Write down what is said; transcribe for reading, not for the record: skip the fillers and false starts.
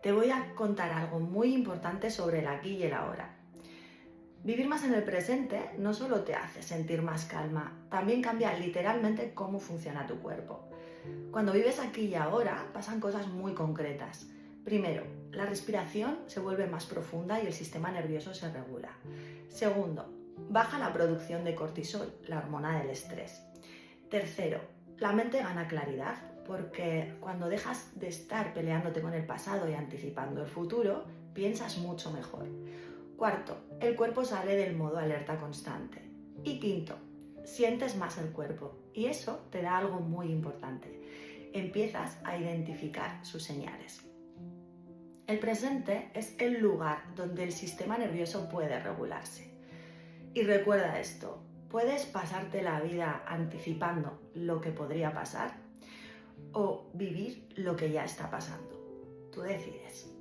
te voy a contar algo muy importante sobre el aquí y el ahora. Vivir más en el presente no solo te hace sentir más calma, también cambia literalmente cómo funciona tu cuerpo. Cuando vives aquí y ahora pasan cosas muy concretas. Primero, la respiración se vuelve más profunda y el sistema nervioso se regula. Segundo, baja la producción de cortisol, la hormona del estrés. Tercero, la mente gana claridad porque cuando dejas de estar peleándote con el pasado y anticipando el futuro, piensas mucho mejor. Cuarto, el cuerpo sale del modo alerta constante. Y quinto, sientes más el cuerpo y eso te da algo muy importante. Empiezas a identificar sus señales. El presente es el lugar donde el sistema nervioso puede regularse. Y recuerda esto, puedes pasarte la vida anticipando lo que podría pasar o vivir lo que ya está pasando. Tú decides.